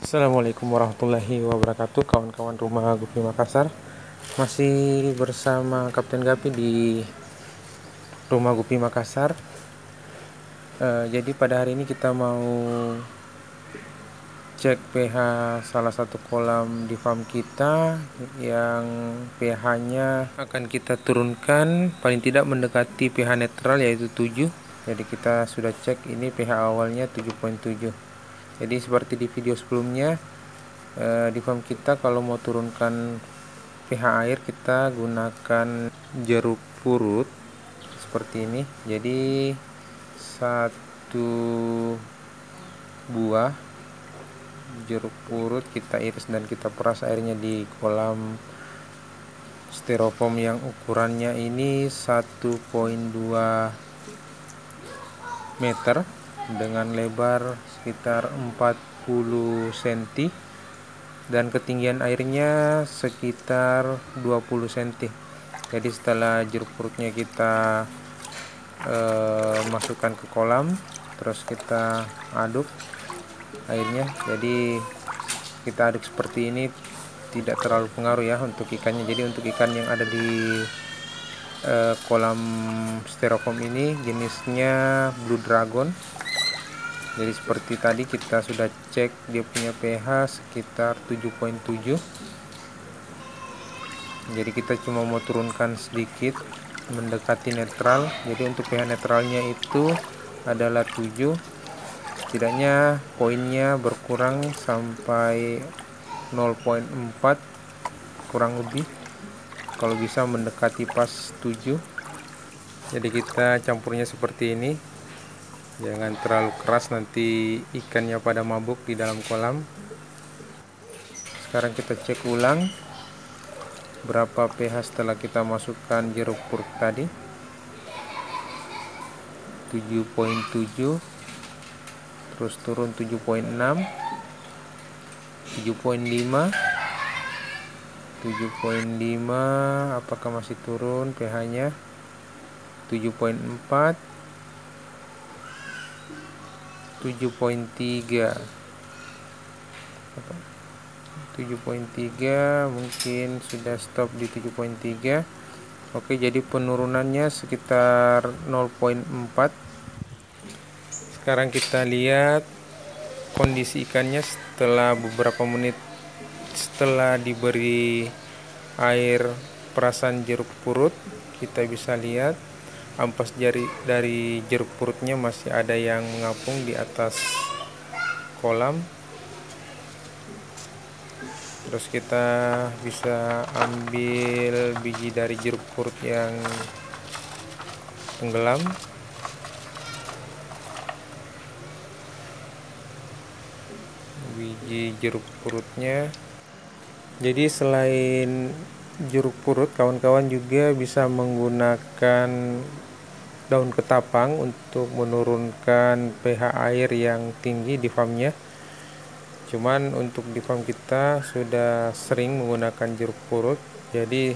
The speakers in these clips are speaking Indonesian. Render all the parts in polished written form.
Assalamualaikum warahmatullahi wabarakatuh, kawan-kawan rumah Gupi Makassar. Masih bersama Kapten Gapi di rumah Gupi Makassar. Jadi pada hari ini kita mau cek pH salah satu kolam di farm kita yang pH-nya akan kita turunkan paling tidak mendekati pH netral, yaitu 7. Jadi kita sudah cek, ini pH awalnya 7.7. Jadi seperti di video sebelumnya, di farm kita kalau mau turunkan pH air kita gunakan jeruk purut seperti ini. Jadi satu buah jeruk purut kita iris dan kita peras airnya di kolam styrofoam yang ukurannya ini 1,2 meter dengan lebar sekitar 40 cm dan ketinggian airnya sekitar 20 cm. Jadi setelah jeruk purutnya kita masukkan ke kolam, terus kita aduk airnya. Jadi kita aduk seperti ini, tidak terlalu pengaruh ya untuk ikannya. Jadi untuk ikan yang ada di kolam styrofoam ini jenisnya Blue Dragon. Jadi seperti tadi kita sudah cek, dia punya pH sekitar 7.7. Jadi kita cuma mau turunkan sedikit mendekati netral. Jadi untuk pH netralnya itu adalah 7. Setidaknya poinnya berkurang sampai 0.4 kurang lebih, kalau bisa mendekati pas 7. Jadi kita campurnya seperti ini, jangan terlalu keras, nanti ikannya pada mabuk di dalam kolam. Sekarang kita cek ulang berapa pH setelah kita masukkan jeruk purut tadi. 7.7, terus turun 7.6, 7.5, 7.5, apakah masih turun pH-nya? 7.4, 7.3, 7.3, mungkin sudah stop di 7.3. Oke, jadi penurunannya sekitar 0.4. Sekarang kita lihat kondisi ikannya setelah beberapa menit setelah diberi air perasan jeruk purut. Kita bisa lihat ampas jari dari jeruk purutnya masih ada yang mengapung di atas kolam. Terus kita bisa ambil biji dari jeruk purut yang tenggelam. Biji jeruk purutnya. Jadi selain jeruk purut, kawan-kawan juga bisa menggunakan daun ketapang untuk menurunkan pH air yang tinggi di farmnya. Cuman untuk di farm kita sudah sering menggunakan jeruk purut, jadi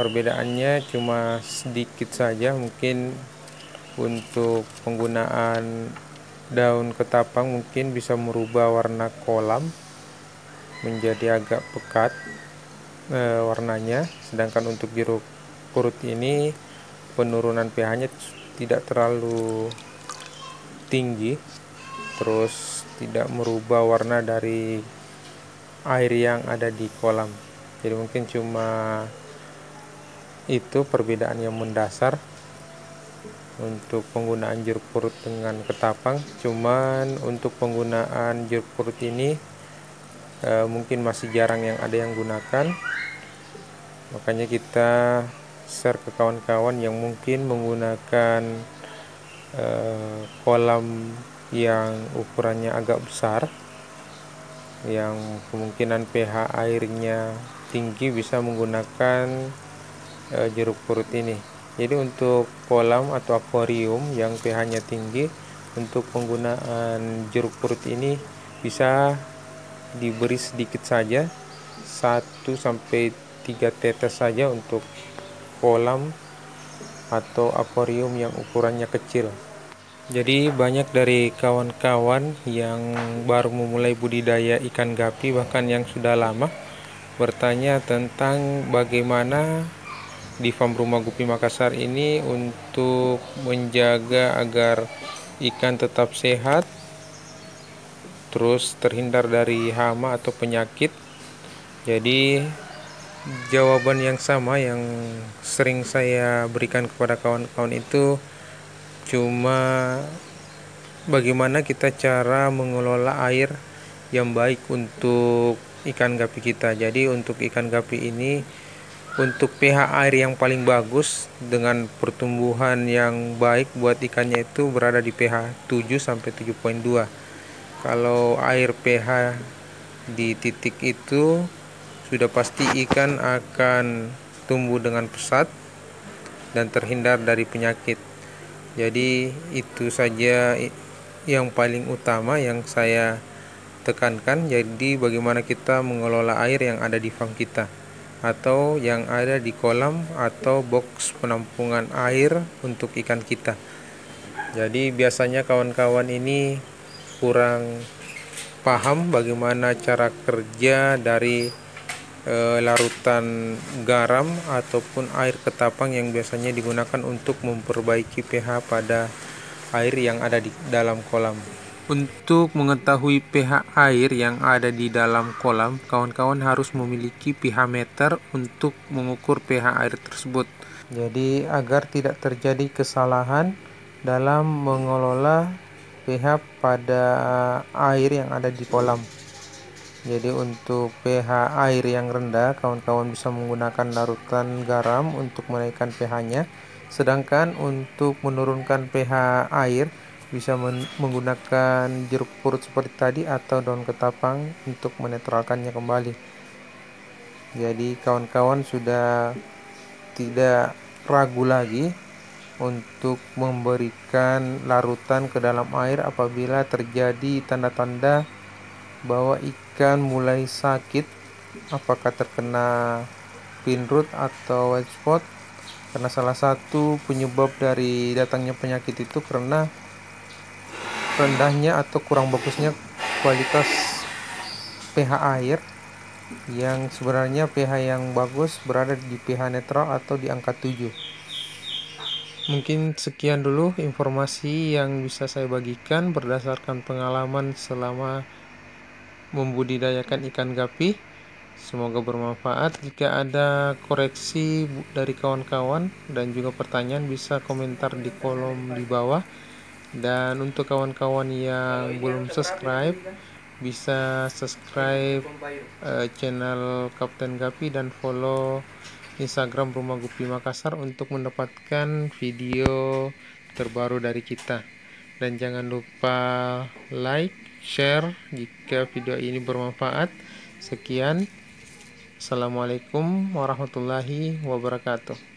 perbedaannya cuma sedikit saja. Mungkin untuk penggunaan daun ketapang mungkin bisa merubah warna kolam menjadi agak pekat warnanya, sedangkan untuk jeruk purut ini penurunan pH-nya tidak terlalu tinggi, terus tidak merubah warna dari air yang ada di kolam. Jadi mungkin cuma itu perbedaan yang mendasar untuk penggunaan jeruk purut dengan ketapang. Cuman untuk penggunaan jeruk purut ini mungkin masih jarang yang ada yang gunakan, makanya kita share ke kawan-kawan yang mungkin menggunakan kolam yang ukurannya agak besar, yang kemungkinan pH airnya tinggi, bisa menggunakan jeruk purut ini. Jadi untuk kolam atau akuarium yang pH-nya tinggi, untuk penggunaan jeruk purut ini bisa diberi sedikit saja, 1-3 tetes saja untuk kolam atau akuarium yang ukurannya kecil. Jadi banyak dari kawan-kawan yang baru memulai budidaya ikan gapi, bahkan yang sudah lama, bertanya tentang bagaimana di farm Rumah Gupi Makassar ini untuk menjaga agar ikan tetap sehat, terus terhindar dari hama atau penyakit. Jadi jawaban yang sama yang sering saya berikan kepada kawan-kawan itu cuma bagaimana kita cara mengelola air yang baik untuk ikan gapi kita. Jadi untuk ikan gapi ini, untuk pH air yang paling bagus dengan pertumbuhan yang baik buat ikannya itu berada di pH 7 sampai 7,2. Kalau air pH di titik itu sudah pasti ikan akan tumbuh dengan pesat dan terhindar dari penyakit. Jadi itu saja yang paling utama yang saya tekankan. Jadi bagaimana kita mengelola air yang ada di farm kita atau yang ada di kolam atau box penampungan air untuk ikan kita. Jadi biasanya kawan-kawan ini kurang paham bagaimana cara kerja dari larutan garam ataupun air ketapang yang biasanya digunakan untuk memperbaiki pH pada air yang ada di dalam kolam. Untuk mengetahui pH air yang ada di dalam kolam, kawan-kawan harus memiliki pH meter untuk mengukur pH air tersebut. Jadi agar tidak terjadi kesalahan dalam mengelola pH pada air yang ada di kolam. Jadi untuk pH air yang rendah, kawan-kawan bisa menggunakan larutan garam untuk menaikkan pH-nya. Sedangkan untuk menurunkan pH air, bisa menggunakan jeruk purut seperti tadi atau daun ketapang untuk menetralkannya kembali. Jadi kawan-kawan sudah tidak ragu lagi untuk memberikan larutan ke dalam air apabila terjadi tanda-tanda bahwa ikan mulai sakit, apakah terkena pinroot atau white spot, karena salah satu penyebab dari datangnya penyakit itu karena rendahnya atau kurang bagusnya kualitas pH air, yang sebenarnya pH yang bagus berada di pH netral atau di angka 7. Mungkin sekian dulu informasi yang bisa saya bagikan berdasarkan pengalaman selama membudidayakan ikan gapi. Semoga bermanfaat. Jika ada koreksi dari kawan-kawan dan juga pertanyaan, bisa komentar di kolom di bawah. Dan untuk kawan-kawan yang belum subscribe, bisa subscribe channel Kapten Gapi dan follow Instagram Rumah Gupi Makassar untuk mendapatkan video terbaru dari kita. Dan jangan lupa like, share jika video ini bermanfaat. Sekian. Assalamualaikum warahmatullahi wabarakatuh.